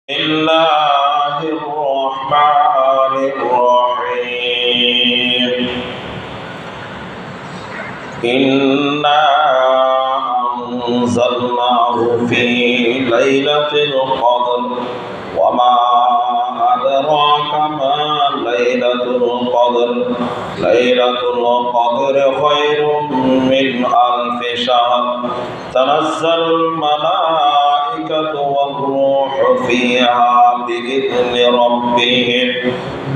الله الرحمن الرحيم إنا أنزلناه في ليلة القدر وما أدراك ما ليلة القدر ليلة القدر خير من ألف شهر تنزل الملائكة والروح فيها بإذن ربهم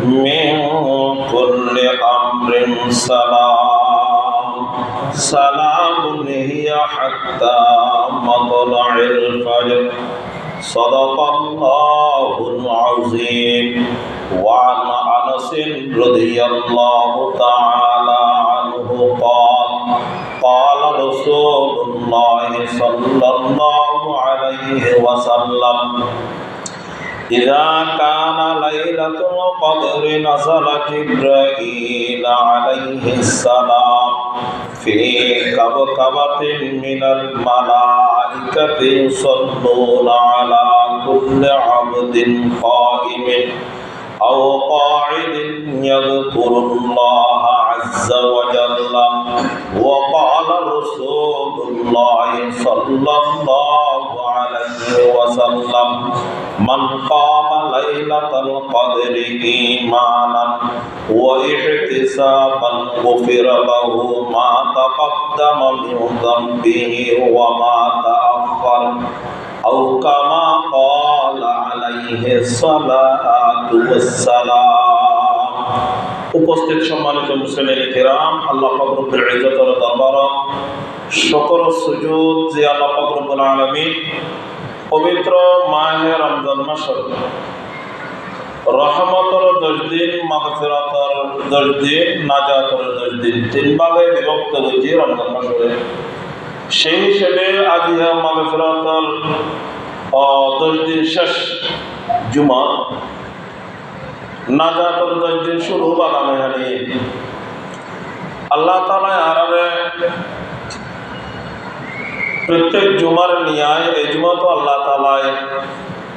من كل أمر سلام هي حتى مطلع الفجر صدق الله العظيم. وعن أنس رضي الله تعالى عنه قال رسول الله صلى الله عليه وسلم إذا كان ليلة القدر نزل جبرائيل عليه السلام في كوكبة من الملائكة يصلون على كل عبد قائم أو قاعد يذكر الله عز وجل. وقال رسول الله صلى الله عليه وسلم من قام ليلة القدر إيمانا واحتسابا غفر له ما تقدم من ذنبه وما تأخر أو كما قال عليه الصلاة والسلام. উপস্থিত সম্মানিত মুসলিম কিরাম, আল্লাহ পাক রব্বুল ইজ্জতের দরবারে শুকর ও সুজুদ যে আল্লাহ পাক রব্বুল আলামিন পবিত্র মাহে রমজান মাসের রহমতের 10 দিন, মাগফিরাতের 10 দিন, নাজাতের 10 দিন, তিন ভাগে বিভক্ত হয়েছে রমজান মাসে। সেই হিসেবে আজ মাগফিরাতের 10 দিন শেষ জুমা, নাজাতের 10 দিন শুরু বাগানে হানি আল্লাহ তাআলা আরাবে প্রত্যেক জুমার নিয়ায় এই জুমা তো আল্লাহ তাআলা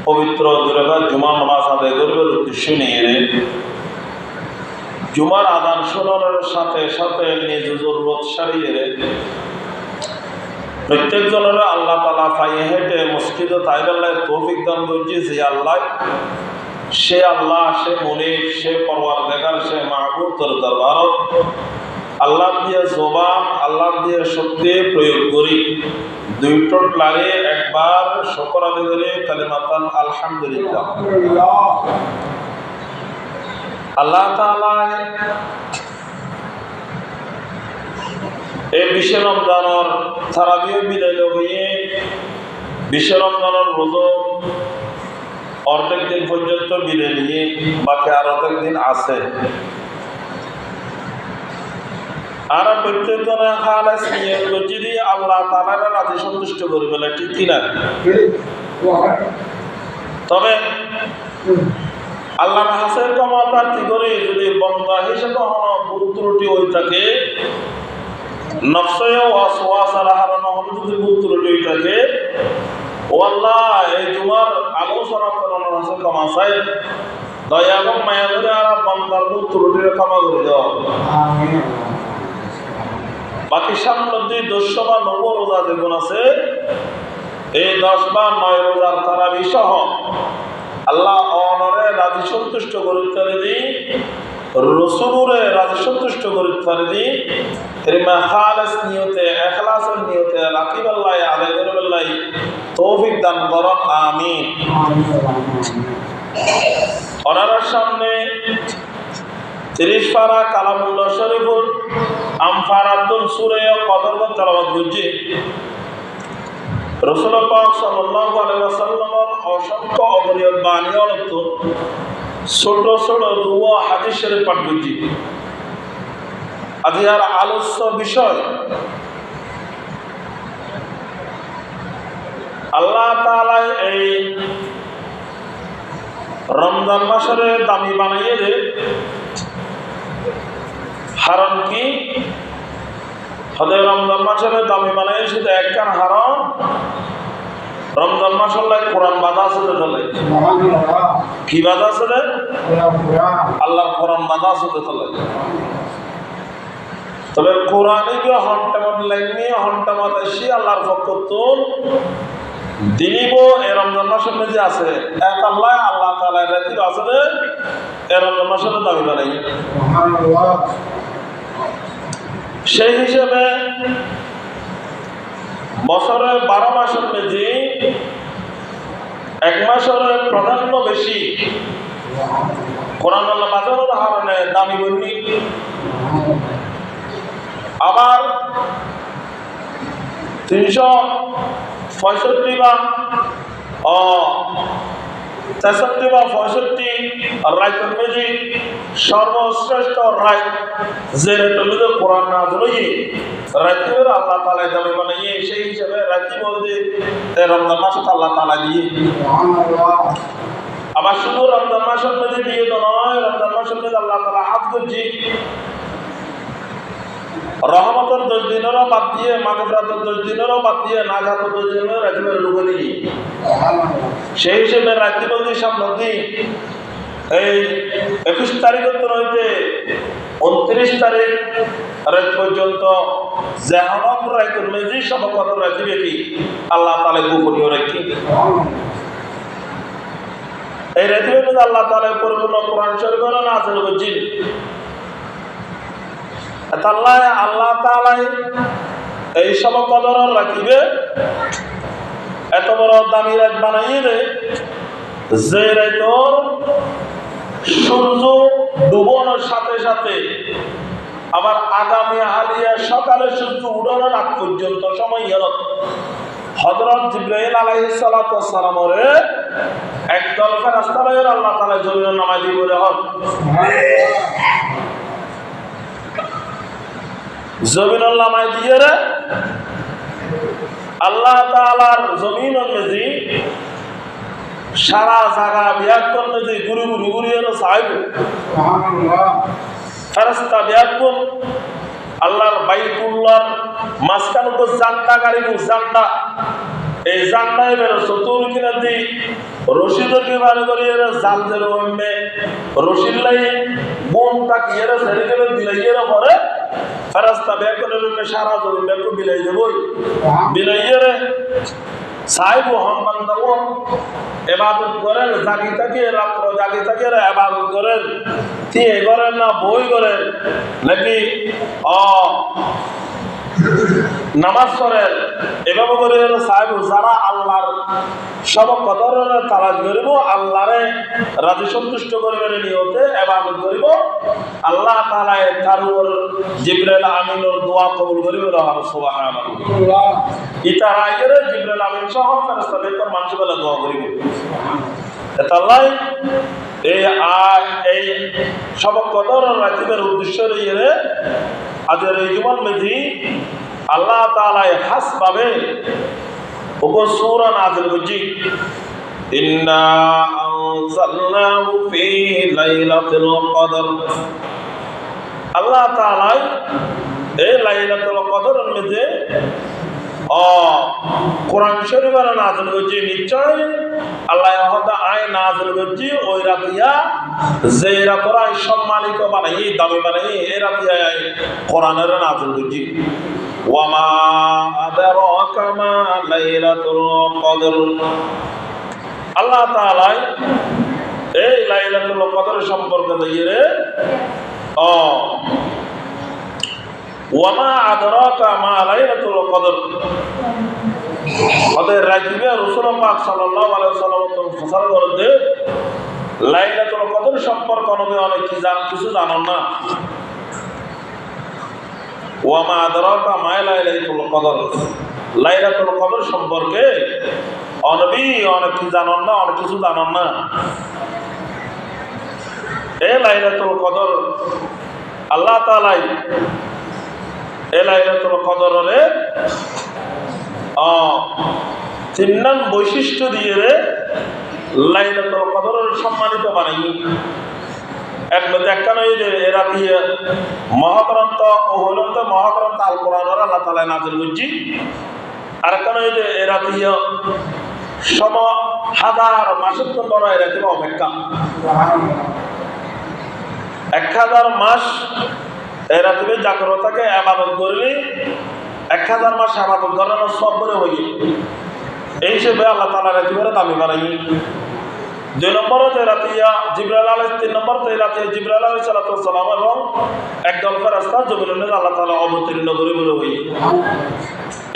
পবিত্র দুরাকাত জুমা নামাজ আদায় করবার উদ্দেশ্য নিয়ে জুমার আযান শোনানোর সাথে সাথে নিজ জরুরত সারিয়ে প্রত্যেক জনের আল্লাহ তাআলা পায়ে হেঁটে মসজিদে তাইবাল্লাহ তৌফিক দান করছে। যে আল্লাহ, সে আল্লাহ, সে মুনিব, সে পরওয়ারদিগার, সে মাহবুব তোর দরবার আল্লাহ দিয়ে জবান, আল্লাহ দিয়ে শক্তি প্রয়োগ করি দুই ঠোঁট লাড়ে একবার শুকর আদায় করে কালিমাতান আলহামদুলিল্লাহ। আল্লাহ তাআলা এই 20 রমজানের তারাবিহ বিদায় হয়ে 20 রমজানের রোজা অর্ধেক দিন পর্যন্ত বিদায় নিয়ে বাকি আর অর্ধেক দিন আছে। আর প্রত্যেকজনে খালাস নিয়ে যদি আল্লাহ তাআলার রাজি সন্তুষ্ট করে বলে, ঠিক কিনা? তবে আল্লাহর কাছে ক্ষমা প্রার্থী করে যদি বান্দা হিসেবে ভুল ত্রুটি হয়ে থাকে, নফসে ওয়াসওয়াসা হারানো হলে যদি ভুল ত্রুটি হয়ে থাকে, ও আল্লাহ এই জুমার আলোচনা করানোর কাছে ক্ষমা চাই, দয়া এবং মায়া করে আর বান্দার ভুল ত্রুটির ক্ষমা করে দাও। আমিন। বাকি সামনে 10 বা 9 রোজা যেগুলো আছে, এই 10 বা 9 রোজার তারাবি সহ আল্লাহ অনরে রাজি সন্তুষ্ট করতে দিই, রসুলের রাজি সন্তুষ্ট করতে দিই, এরমা খালেস নিয়তে, ইখলাসের নিয়তে রাকিবাল্লাহ আদায় করবাল্লাহ তৌফিক দান করুন। আমিন। ওনার সামনে 30 পারা কালামুল্লাহ শরীফুর আমফারাতুল সূরা কদর তেলাওয়াত করছি। রাসূল পাক সাল্লাল্লাহু আলাইহি ওয়াসাল্লামের অসংখ্য অগণিত বাণী অর্থ ছোট ছোট দুয়া হাদিস শরীফ পাঠ করছি। আজ আর আলোচ্য বিষয় আল্লাহ তাআলা এই রমজান মাসের দামি বানাইয়ে দে। হারাম কি? হদে রমজান মাসের দামি বানাইয়ে শুধু একখান হারাম রমজান মাস হলে কোরআন বাধা আছে চলে কি বাধা আছে রে আল্লাহর কোরআন বাধা আছে চলে তবে কোরআনে গিয়ে হন্টামত লাইনি হন্টামত এসে আল্লাহর পক্ষ তোর দিনিব এ রমজান মাসের মধ্যে আছে এক আল্লাহ আল্লাহ তাআলা রাতিব আছে রে এ রমজান মাসের দাবি বানাই সেই হিসেবে বছরের 12 মাসের মধ্যে এক মাসের প্রাধান্য বেশি কোরআন আল্লাহ বাজারের কারণে দামি বন্যি আবার 365 বা 63 বা 65 রায়তের মধ্যে সর্বশ্রেষ্ঠ রায় যে রায়তের কোরআন নাযিল হয়ে রায়তের আল্লাহ তাআলা দাবি বানিয়ে সেই হিসেবে রাতি বলতে রমজান মাস আল্লাহ তাআলা দিয়ে আবার শুধু রমজান মাসের মধ্যে দিয়ে তো নয় রমজান মাসের মধ্যে আল্লাহ তাআলা হাত করছি রহমতের 10 দিনেরও বাদ দিয়ে মাগফিরাতের 10 দিনেরও বাদ দিয়ে নাজাতের 10 দিনেরও রাতিবের ঢুকে দিই সেই হিসেবে রাতি বলতে সামনে দিন এই 21 তারিখের তো হইতে 29 তারিখ রাত পর্যন্ত জাহানাত রাইতুল মেজি সব কথা রাখিবে কি আল্লাহ তাআলা গোপনীয় রাখি এই রাতিবের মধ্যে আল্লাহ তাআলা পরিপূর্ণ কোরআন শরীফ নাযিল করেছেন আল্লাহ তাআলা এই সব কদর রাখিবে এত বড় দামি রাত বানাইলে যে রাতর সূর্য ডুবানোর সাথে সাথে আবার আগামী হালিয়া সকালে সূর্য উড়ানোর আগ পর্যন্ত সময় গেল হযরত জিবরাইল আলাইহিস সালাতু ওয়াস সালামের একদল ফেরেশতা আল্লাহ তাআলা জমিনে নামাজ দিয়ে বলে হন জমিনুল নামাজ দিয়ে রে আল্লাহ তাআলার জমিনের মধ্যে সারা জায়গা বিয়াকুল মধ্যে গুরু গুরু গুরু এর সাহেব সুবহানাল্লাহ ফেরেশতা বিয়াকুল আল্লাহর বাইতুল্লাহর মাসকান তো জান্তা গাড়ি জান্তা এই জান্তায় বের সতুর কিনা দি রশিদের বিমানে করি এর জালদের ওমে রশিল্লাই বোন তাকিয়ে ছেড়ে গেলে দিলাইয়ের পরে ফেরেশতা বিয়াকুলের সারা জমিন বিয়াকুল বিলাই দেবই বিলাইয়ের সাহেব হন বান্দাও ইবাদত করেন জাগি থাকে রাত্র জাগি থাকে ইবাদত করেন তিয়ে করেন না বই করেন নাকি নামাজ পড়েন এভাবে করে সাহেব যারা আল্লাহর সব কদরের তালাশ করিব আল্লাহরে রাজি সন্তুষ্ট করিবার নিয়তে ইবাদত করিব আল্লাহ তাআলা তার উপর জিবরাইল আমিনের দোয়া কবুল করিবে সুবহানাল্লাহ ইতারা এর জিবরাইল আমিন সহ ফেরেশতাদের পর মানুষ বলে দোয়া করিবে তাআলা এই সব কদরের রাজিবের উদ্দেশ্য রইয়ে আজের এই জীবন মেধি আল্লাহ তাআলা খাস ভাবে ওগো সূরা নাযিল করেছি ইন্না আনজালনাহু ফি লাইলাতুল কদর আল্লাহ তাআলা এই লাইলাতুল কদরের মধ্যে কোরআন শরীফের নাযিল করেছি নিশ্চয় আল্লাহ হদা আয় নাযিল করেছি ওই রাতিয়া যে রাতরা সম্মানিত বানাই দামি বানাই এই রাতিয়া কোরআনের নাযিল করেছি ওয়ামা আদরাকা মা লাইলাতুল কদর আল্লাহ তাআলা এই লাইলাতুল কদর সম্পর্কে দিয়ে ওয়ামা আদরাকা মা লাইলাতুল কদর ওদের রাজিবে রাসূল পাক সাল্লাল্লাহু আলাইহি ওয়াসাল্লাম ফসল করতে লাইলাতুল কদর সম্পর্কে অনেক কিছু জানেন না ওয়ামা আদরাকা মা লাইলাতুল কদর লাইলাতুল কদর সম্পর্কে অনবী অনেক কিছু জানেন না অনেক কিছু জানেন না এই লাইলাতুল কদর আল্লাহ তাআলা এই লাইলাতুল কদরের তিন বৈশিষ্ট্য দিয়ে লাইলাতুল কদরের সম্মানিত বানাই একটা নয় যে এরা দিয়ে মহাগ্রন্থ ও হলন্ত মহাগ্রন্থ আল কোরআন আল্লাহ তাআলা নাযিল করেছি আর একটা নয় যে এরা দিয়ে সম হাজার মাসের তো লড়াই রাখবে অপেক্ষা। 1000 মাস এরা তুমি জাগ্রতাকে আবাদত করলে 1000 মাস আবাদত করানো সব করে হই। এই হিসেবে আল্লাহ তাআলা রাতে দামি বানাই। 2 নম্বর তেরাতিয়া জিবরাইল আলাইহিস 3 নম্বর তেরাতিয়া জিবরাইল আলাইহিস সালাম এবং একদল ফেরেশতা জমিনে আল্লাহ তাআলা অবতীর্ণ করে বলে হই।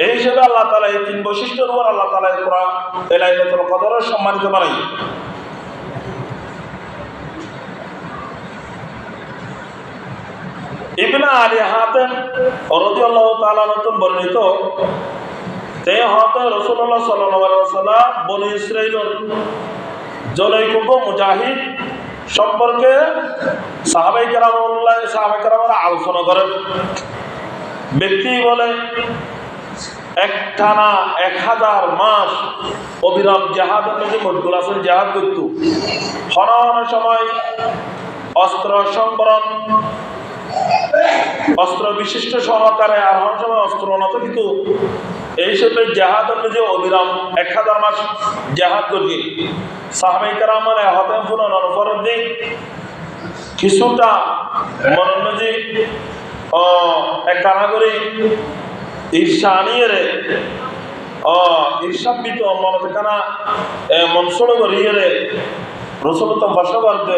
এই হিসেবে আল্লাহ তাআলা এই 3 বৈশিষ্ট্যের উপর আল্লাহ তাআলা পুরা লাইলাতুল কদরের সম্মানিত বানাই। ইবনে আলী হাতেম রাদিয়াল্লাহু তাআলা আনহু বর্ণিত তে হতে রাসূলুল্লাহ সাল্লাল্লাহু আলাইহি ওয়াসাল্লাম বনী ইসরাঈলের জনৈক মুজাহিদ সম্পর্কে সাহাবায়ে কেরামরা আলোচনা করেন। ব্যক্তি বলে একটানা 1000 মাস অবিরাম জিহাদের মধ্যে মশগুল আছেন, জিহাদ করত। হরণ সময় অস্ত্র সংবরণ অস্ত্র বিশিষ্ট সহকারে আর হর সময় অস্ত্র নত কিন্তু এই হিসেবে জিহাদের মধ্যে অবিরাম 1000 মাস জিহাদ করি। সাহাবায়ে কেরামরা হতে ফুরানোর পর দিন কিছুটা মনোনজি একটানা করে ঈর্ষা আনিয়ে রে ঈর্ষান্বিত মনে কানা মনসুর করিয়ে রে রসুল তো বসা করতে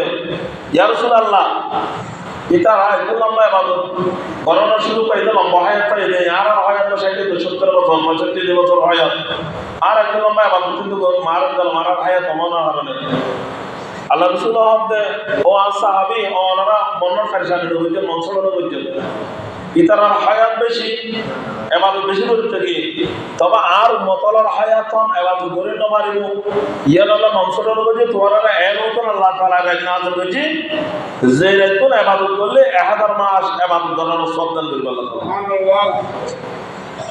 ইয়া রাসূলুল্লাহ ইতারা এত লম্বা ইবাদত করোনা শুরু করে লম্বা হায়াত পাই দেয় আর হায়াত 70 বছর 65 বছর হায়াত আর এত লম্বা ইবাদত কিন্তু মারার হায়াত মনে হারানে আল্লাহ রাসূল হতে ও সাহাবী ওনারা মনের ফেরশানি হইতে মনসুর হইতে ইতারার হায়াত বেশি ইবাদত বেশি করতে গিয়ে তবে আর মতলার হায়াত ইবাদত করে না পারিব ইয়ার আল্লাহ মনসুর হইতে তোরা এর মত আল্লাহ তাআলা নাযিল করেছে যে রাতন ইবাদত করলে 1000 মাস ইবাদত করার সওয়াব দান করবে আল্লাহ তাআলা।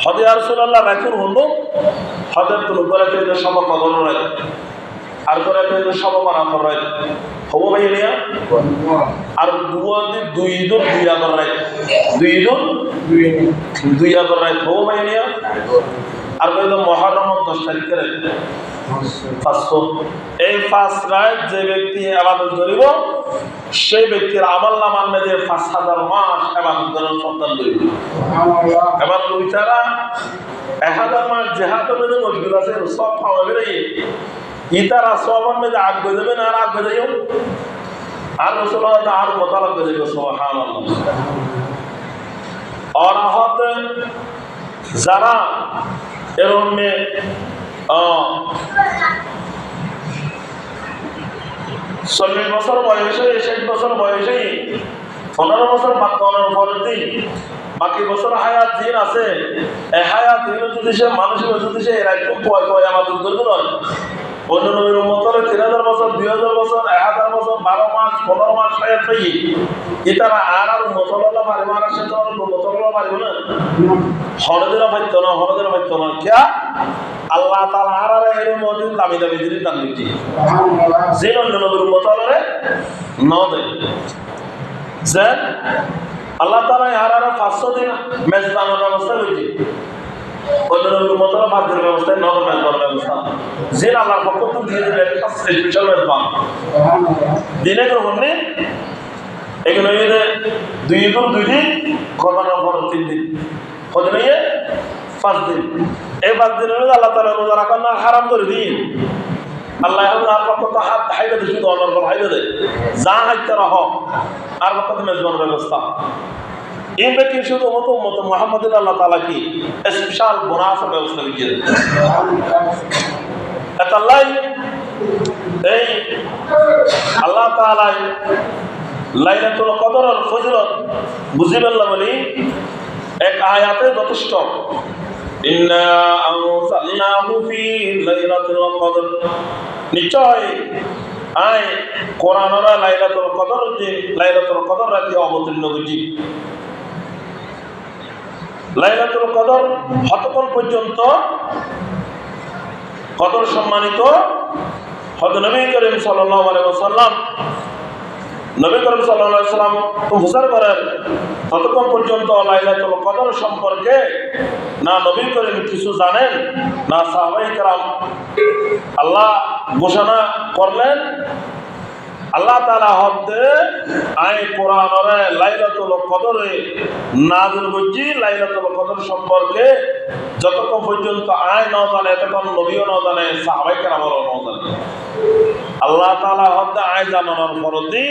হযরত রাসূলুল্লাহ রাসূল হলো হযরত নবুয়তের যে সব কদর রাত আর করে যে সব মারা করে হবো ভাই নিয়া আর দুই ঈদুল দুই আগর রাত দুই আগর রাত হবো ভাই নিয়া আর কই তো মুহররম 10 তারিখের এই 5 রাত যে ব্যক্তি ইবাদত করিব সেই ব্যক্তির আমলনামার মধ্যে 5000 মাস ইবাদত করার সন্তান করিব। এবার দুইটারা 1000 মাস জিহাদের মধ্যে মশগুল আছে সব পাওয়া গেলে ইতারা সবার মধ্যে আগ গজে যাবে না আর আগ গজে যাও আর রাসূলুল্লাহ আর মোতালাক গজে যাবে সুবহানাল্লাহ। और आहत যারা এরকম 40 বছর বয়সে 60 বছর বয়সে 15 বছর বাক্যনের পরের দিন বাকি বছর হায়াত দিন আছে এই হায়াত দিন যদি সে মানুষের যদি সে এরকম পয় আমাদের করবে নয় অন্য নবীর উম্মতের 3000 বছর 2000 বছর 1000 বছর 12 মাস 15 মাস হায়াত পাই ইতারা আর উম্মতল্লাহ পারিব আর সে তো উম্মতল্লাহ পারিব না হরদের পাইতো না কিয়া আল্লাহ তাআলা আর এর মধ্যে দামি জিনিস দান দিচ্ছি যে অন্য নবীর উম্মতরে না দেয় যে আল্লাহ তাআলা আর 500 দিন মেজবানের ব্যবস্থা করেছে অন্য নবীর উম্মতরা 5 দিনের ব্যবস্থা নগর মেজবানের ব্যবস্থা যে আল্লাহর পক্ষ থেকে দিয়ে দিলেন স্পেশাল মেজবান দিনে গ্রহণ নেই এগুলো দুই দিন কোরবানোর পর 3 দিন কত নিয়ে 5 দিন এই 5 দিনের মধ্যে আল্লাহ তাআলা রোজা রাখা না হারাম করে দিন আল্লাহ আর পক্ষ হাত হাইবে দিয়ে শুধু অনর হাইবে দেয় যা হাইতে রহ আর পক্ষ মেজবানের ব্যবস্থা এই ব্যক্তি শুধু উম্মত মুহাম্মদ আল্লাহ তাআলা কি স্পেশাল বোনাসের ব্যবস্থা দিয়ে আল্লাহ এই আল্লাহ তাআলা লাইলাতুল কদরের ফজিলত বুঝিবেল্লা বলি এক আয়াতে যথেষ্ট ইন্না আনজালনাহু ফি লাইলাতুল কদর নিশ্চয় আয় কোরআনরা লাইলাতুল কদর রাতে অবতীর্ণ হয়েছে লাইলাতুল কদর কতক্ষণ পর্যন্ত কদর সম্মানিত হযরত নবী করিম সাল্লাল্লাহু আলাইহি ওয়াসাল্লাম নবী করিম সাল্লাল্লাহু আলাইহি ওয়াসাল্লাম প্রচার করেন ততক্ষণ পর্যন্ত লাইলাতুল কদর সম্পর্কে না নবী করিম কিছু জানেন না সাহাবায়ে কেরাম। আল্লাহ ঘোষণা করলেন, আল্লাহ তাআলা হতে আই কোরআনরে লাইলাতুল কদরে নাযিল হইছি। লাইলাতুল কদর সম্পর্কে যতক্ষণ পর্যন্ত আয় না জানে ততক্ষণ নবীও না জানে, সাহাবায়ে কেরামও না জানে। আল্লাহ তাআলা হতে আয় জানানোর পরই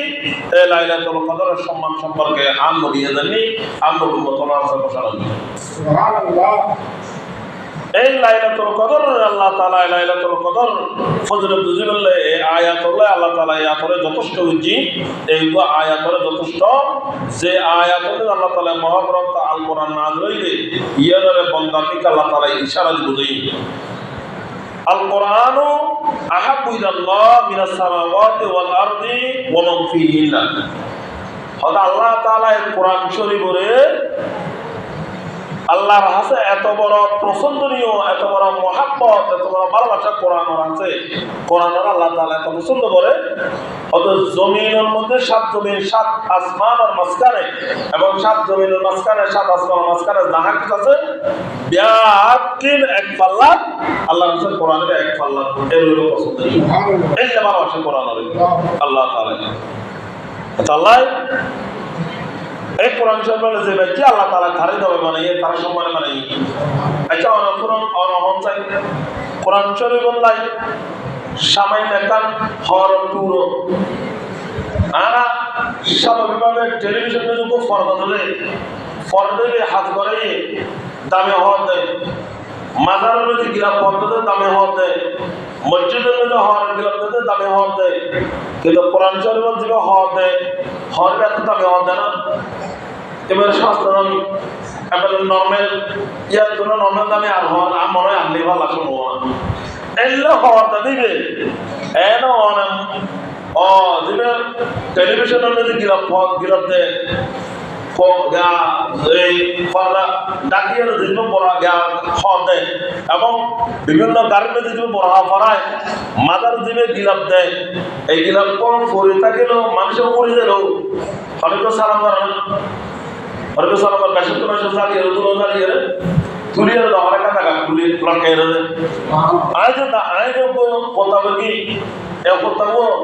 এই লাইলাতুল কদরের সম্মান সম্পর্কে আম নবী জানি, আম নবী মুতাওয়াসির ঘোষণা দিলেন। সুবহানাল্লাহ। এই লাইলাতুল কদর আল্লাহ তাআলা লাইলাতুল কদর ফজরে বুঝিবলে এই আয়াতগুলো আল্লাহ তাআলা এই আয়াতরে যথেষ্ট বুঝি, এইগুলো আয়াতরে যথেষ্ট যে আয়াতগুলো আল্লাহ তাআলা মহাগ্রন্থ আল কোরআন নাযিল হইলে ইয়ারে বান্দাকে আল্লাহ তাআলা ইশারা বুঝাই। আল কোরআনু আহাব্বু ইলাল্লাহ মিনাস সামাওয়াতি ওয়াল আরদি ওয়া মান ফীহিন্না। হযরত আল্লাহ তাআলা এই কোরআন শরীফে আল্লাহর কাছে এত বড় পছন্দনীয়, এত বড় মহাব্বত, এত বড় ভালোবাসা কোরআনের আছে। কোরআনের আল্লাহ তাআলা এত পছন্দ করে। অথচ জমিনের মধ্যে 7 জমিন 7 আসমানের মাঝখানে এবং 7 জমিনের মাঝখানে 7 আসমানের মাঝখানে যাহা কিছু আছে ব্যাকিন এক পাল্লা আল্লাহর কাছে কোরআনের এক পাল্লা এর পছন্দ। এই যে ভালোবাসা কোরআনের আল্লাহ তাআলা। আল্লাহ এই কোরআন শরীফের যে ব্যক্তি আল্লাহ তাআলা ধারে দেবে মানে তার সম্মানে মানে আচ্ছা অনহন চাই কোরআন শরীফ বললাই সামান্য একটা হর টুরো আর স্বাভাবিকভাবে টেলিভিশনে যখন ফরদা দিলে হাত করে দামে হওয়ার দেয়, মাজারের মধ্যে গিলাপ পদ্ধতি দামে হওয়ার দেয়, মসজিদের মধ্যে হওয়ার গিলাপ দিতে দামে হওয়ার দেয়, কিন্তু কোরআন শরীফের দিকে হওয়ার দেয় হওয়ার এত দামে হওয়ার দেয় না। এবার স্বাস্থ্য দামি এবার নর্মাল ইয়ার জন্য নর্মাল দামে আর হওয়ার আর মনে হয় আনলেই ভালো লাগছে এলে হওয়ারটা দিবে এন অনেক দিবে টেলিভিশনের মধ্যে গিলাপ দেয় এবং বিভিন্ন গাড়ির মধ্যে পড়া পড়ায় মাথার দিবে গিলাপ দেয়। এই গিলাপ পরে থাকলেও মানুষের মরে গেল অনেকে সালাম করে না, অনেকে সালাম করে বেশি তো বেশি দাঁড়িয়ে দাঁড়িয়ে তুলিয়ে অনেক টাকা তুলি লটকাই আয় কথা বলি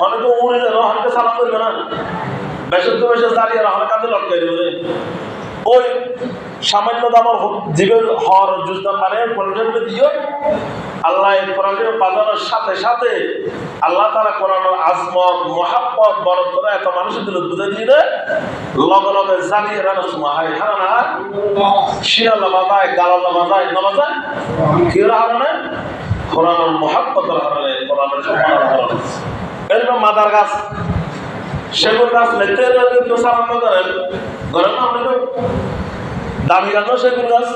অনেকে মরে গেল অনেকে সালাম করবে না, বেশি তো বেশি দাঁড়িয়ে অনেক কাঁধে লটকাই দেবে। ওই সামান্য দামের জীবের হর যুদ্ধ মানে কোরআনের দিও আল্লাহ কোরআনের বাজানোর সাথে সাথে আল্লাহ তাআলা কোরআনের আজমত মহাব্বত বরকত এত মানুষের দিল বুঝে দিয়ে দেয় লগে লগে জ্বালিয়ে রানা সময় হয় হারা না শিরালা বাজায় গালালা বাজায় না বাজায় কি হারানে কোরআনের মহাব্বতের হারানে কোরআনের সম্মানের হারানে। এরকম মাদার গাছ সেগুন গাছ লেতে সালাম করেন ধরেন আপনি দামি গাছ সেগুন গাছ,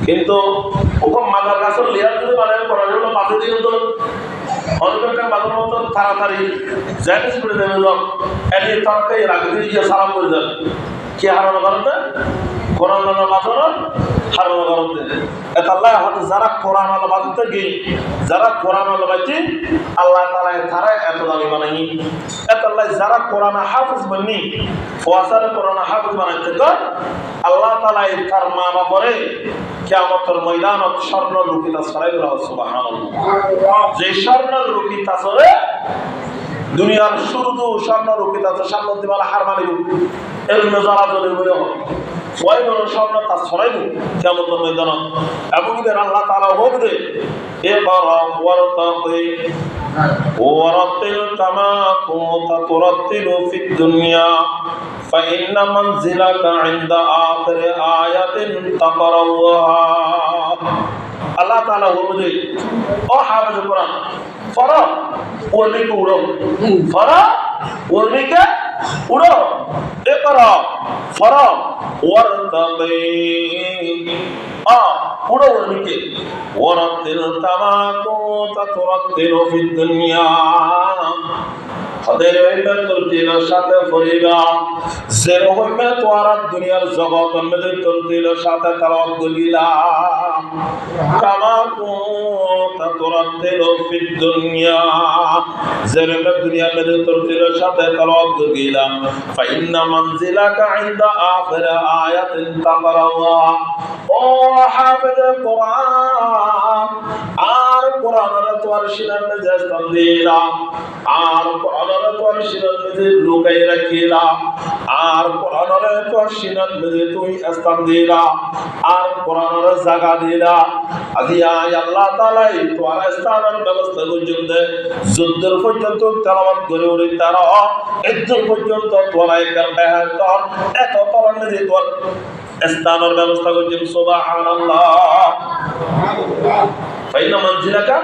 কিন্তু ওখান মাদার গাছের লেয়ার যদি বানায় করার জন্য পাশে দিয়ে তো অনেকটা বাজার মতো তাড়াতাড়ি জ্যাকেট করে দেবে এনে তাকে রাখতে গিয়ে সালাম করে যাবে কি হারানো কারণে কোরআন বাজানো হারানো কারণে এত আল্লাহ হয়তো যারা কোরআন বাজাতে গিয়ে যারা কোরআন বাজে আল্লাহ তাআলা তারা এত দামি বানাই এত আল্লাহ যারা কোরআন হাফিজ বানি ফওয়াসারে কোরআন হাফিজ বানাইতে তো আল্লাহ তাআলা তার মা বাপরে কিয়ামতের ময়দানত স্বর্ণ লুকিতা ছড়াই দেওয়া সুবহানাল্লাহ। যে স্বর্ণ লুকিতা ছড়ে দুনিয়ার শুরুতে স্বর্ণ লুকিতা সামনে দিবালা হার মানিব এর নজারা জলে বলে ওই বড় স্বর্ণ তা ছড়াই দেব কিয়ামতের ময়দানত এবং এর আল্লাহ তাআলা বলবে ইকরা ওয়ারতাকি ওয়ারাতিল কামা কুনতা তুরাতিলু ফিদ দুনিয়া فإن منزلك عند آخر آية تقرأها। আল্লাহ তাআলা বলবে ও হাফেজ কোরআন ফরা ওরনিকে উড়ো ফরা ওরনিকে উড়ো ইকরা ফরা ওয়ারতাকি উড়ো ওরনিকে ওয়ারাতিল কামা কুনতা তুরাতিলু ফিদ দুনিয়া তাদের তরতিলের সাথে ফরিবা যেরকম তোরা দুনিয়ার জগতের মধ্যে তরতিলের সাথে তালাওয়াত করিলা কামা কুনতা তুরাতিলু ফিদ দুনিয়া যেরকম দুনিয়া মে তুরতিলের সাথে তেলাওয়াত করিলা ফাইন্না মানজিলাকা ইনদা আখির আয়াতিন তাকরাউহা ও হাফেজ কোরআন আর কোরআনের তোর শিরার মধ্যে স্থান দিলা আর কোরআনের তোর শিরার মধ্যে লুকাই রাখিলা আর কোরআনের তোর শিরার মধ্যে তুই স্থান দিলা আর কোরআনের জায়গা দিলা আজিয়া আল্লাহ তাআলা তোর স্থানের ব্যবস্থা পর্যন্ত যুদ্ধের পর্যন্ত তেলাওয়াত করে উড়ি তারা একদম পর্যন্ত তোর একবার বেহেশত এত তোর মধ্যে তোর স্থানের ব্যবস্থা করছেন সুবহানাল্লাহ ফাইনা মানজিলাকা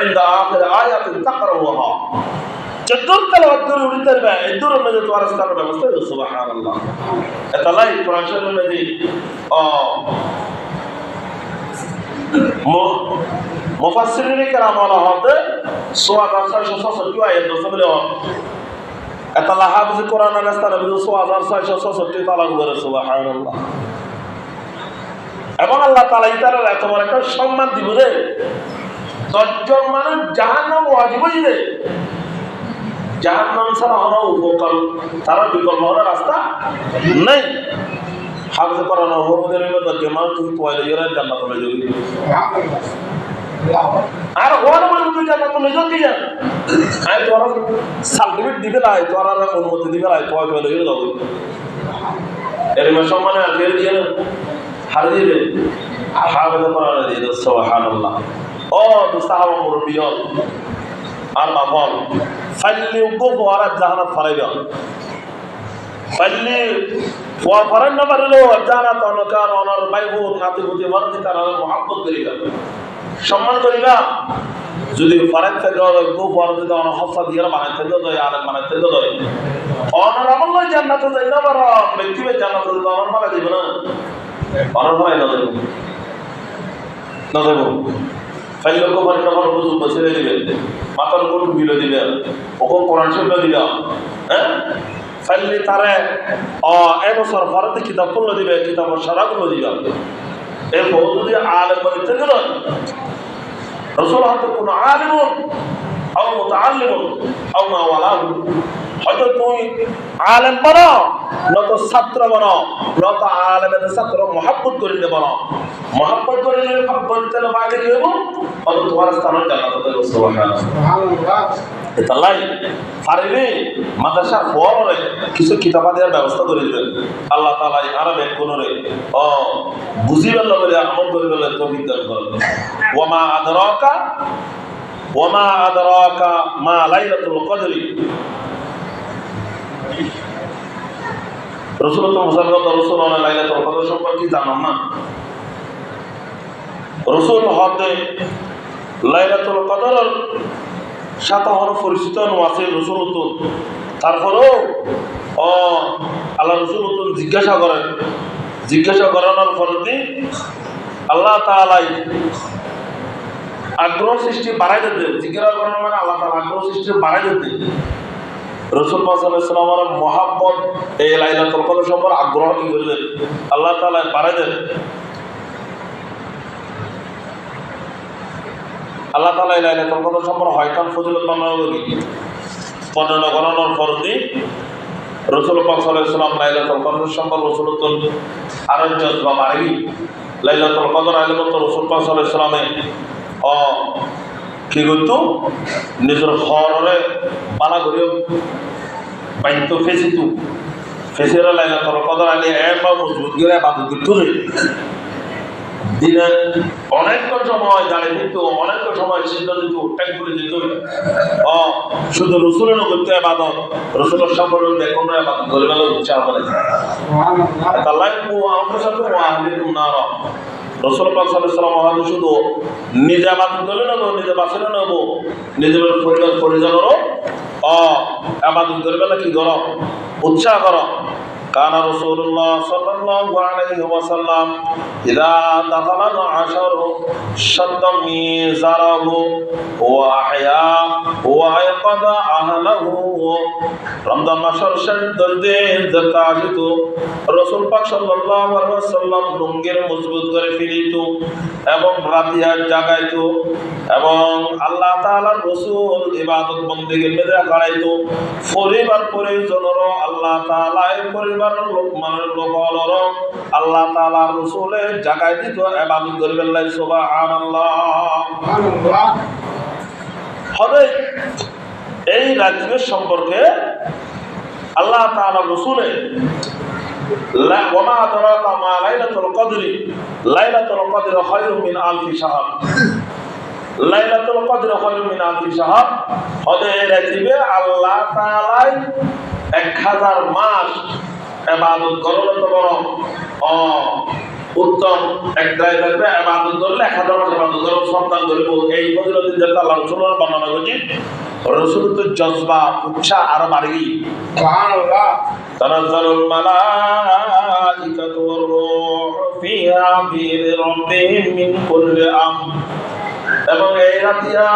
ইনদা আখির আয়াতিন তাকরাউহা যতদূর তেলাওয়াত করে উড়ি তারবা এদূর মধ্যে তোর স্থানের ব্যবস্থা করছেন সুবহানাল্লাহ এতলাই কোরআন শরীফের মধ্যে মুফাসসিরিনে কেরাম হতে সোয়াদ 666 আয়াত বলে এতলা হাফেজ কোরআনের স্থানে সোয়াদ 666 তালাক করে সুবহানাল্লাহ এবং আল্লাহ তাআলা ইতার এত বড় একটা সম্মান দিব রে 10 জন মানুষ জাহান্নাম ওয়াজিব হইবে জাহান্নাম ছাড়া হলো উপকার তারা বিকল্প হওয়ার রাস্তা নাই হাফেজ কোরআন হওয়ার মধ্যে মানুষ তুমি পয়লা এর জান্নাতে চলে যাবে আর ওর মানুষ তুই জান্নাতে চলে যাবি আই তোর সার্টিফিকেট দিবে না তোর আর অনুমতি দিবে না তুই পয়লা এর যাবে এর সম্মানে আর ফের দিয়ে হার দিবে হাফেজ কোরআন দিয়ে সুবহানাল্লাহ ও দুস্তাহাব মুরবিয়ত আর মাফল ফাইলি উগো আর জাহানাত ফারাইবা ফাইলি ফারান না পারলো জাহানাত অনকার অনর বাইবু নাতি বুঝে বর্তি তার মুহাব্বত করিবা সম্মান করিবা যদি ফারাক থেকে গো বর্তি দাও হফা দিয়া বানাইতে দাও আর বানাইতে দাও অনর আমল জান্নাতে যাইতে পারো ব্যক্তিবে জান্নাতে দাও অনর মালা দিব না অনর মালা না দেব না দেব ফাইল কো ফারান না পারো বুঝু বসে দিবে মাথার উপর টুপিলো দিবে ওকে কোরআন শরীফ দিবা হ্যাঁ ফাইলে তারে এবছর ভারতে কিতাব পড়লো দিবে কিতাবের সারাগুলো দিবা এই বহু যদি আলেম বলতে গেল রাসূল হাতে কোন আলিমুন আও মুতাআল্লিমুন আও মা ওয়ালাহু হয়তো তুই আলেম বানাও নত ছাত্র বানাও নত আলেমের ছাত্র মহব্বত করিলে বানাও মহব্বত করিলে মহব্বত তেল বাগে দেব অত তোমার স্থান জান্নাতে সুবহানাল্লাহ এতালাই পারিলে মাদ্রাসা পড়ে কিছু কিতাব দেওয়ার ব্যবস্থা করে দিবেন আল্লাহ তাআলা আরবে কোনরে বুঝিবেন না বলে আমল করিবেন তৌফিক দান করেন ওয়ামা আদরাকা মা লাইলাতুল কদরি রাসূলুল্লাহ সাল্লাল্লাহু আলাইহি ওয়াসাল্লাম লাইলাতুল কদর সম্পর্কে জানেন না রাসূল হতে লাইলাতুল কদর সাথে হলো পরিচিত আছে রাসূলুল্লাহ তারপরেও আল্লাহ রাসূলুল্লাহ জিজ্ঞাসা করানোর পরে আল্লাহ তাআলা আগ্রহ সৃষ্টি বাড়াই দিতে জিজ্ঞাসা করানো মানে আল্লাহ তাআলা আগ্রহ সৃষ্টি বাড়াই দিতে রাসূল সাল্লাল্লাহু আলাইহি ওয়াসাল্লামের মহব্বত এই লাইলাতুল কদর সম্পর্কে আগ্রহ কি করলেন আল্লাহ তাআলা বাড়াই দেন আল্লাহ তাআলা এই লাইলাতুল কদর সম্পর্কে হয়কান ফজিলত বর্ণনা করানোর পরে রাসূল পাক সাল্লাল্লাহু আলাইহি ওয়াসাল্লাম লাইলাতুল কদর সম্পর্কে রাসূলুল্লাহ আরো জজবা বাড়ি লাইলাতুল কদর আলামত রাসূল পাক সাল্লাল্লাহু আলাইহি ওয়াসাল্লামে কি করতো নিজের ঘরে পালা করিও বাইতো ফেসিতু ফেসেরা লাইলাতুল কদর আলী একবার মজবুত করে বাদু করতো দিনে অনেক সময় দাঁড়িয়ে দিত অনেক সময় সিদ্ধ দিত টাইম করে দিত শুধু রসুলের করতে আবাদত রসুলের সম্পর্কে দেখুন আবাদত করে গেলে উৎসাহ করে আল্লাহ আমাদের সাথে রসুল পাক সাল্লাল্লাহু আলাইহি ওয়াসাল্লাম শুধু নিজে আবাদত করে নেব নিজে বাসনে নেব নিজের পরিজনেরও আবাদত করে গেলে কি করো উৎসাহ করো কানা রাসূলুল্লাহ সাল্লাল্লাহু আলাইহি ওয়াসাল্লাম ইযা দাখালাল আশারু শাদ্দা মিজারাহু ওয়া আহয়া ওয়া আয়কাদা আহলাহু। রমজান মাসের শেষ 10 দিন যেটা আসিত, রাসূল পাক সাল্লাল্লাহু আলাইহি ওয়াসাল্লাম লুঙ্গির মজবুত করে ফেলিত এবং রাতিয়া জাগাইত এবং আল্লাহ তাআলার রাসূল ইবাদত বন্দেগীর মধ্যে খাড়াইতো। পরিবার পরিজনেরও আল্লাহ তাআলা পরিবারের লোকমানের আল্লাহ তাআলা রাসূলের জাগাই দিত ইবাদত করিবেন। সুবহানাল্লাহ। হবে এই রাত্রির সম্পর্কে আল্লাহ তাআলা রাসূলের ওয়ামা আদরাকা মা লাইলাতুল কদরি লাইলাতুল কদরি খায়রুম মিন আলফি শাহর। লাইলাতুল কদর খায়রুম মিন আলফি শাহর। হদে রাতিবে আল্লাহ তাআলা 1000 মাস ইবাদত করলে তো বড় উত্তম একটাই থাকবে। ইবাদত করলে 1000 মাস ইবাদত করলে সন্তান ধরে এই ফজিলতের যেটা আল্লাহ রাসূলের বর্ণনা করেছি। রাসূলের তো জজবা উৎসাহ আরো বাড়ি। সুবহানাল্লাহ। তানাজ্জালুল মালাইকাতু ওয়ার রূহু ফিহা বিইذনি রাব্বিহিম মিন কুল্লি আমর। এবং এই রাতিয়া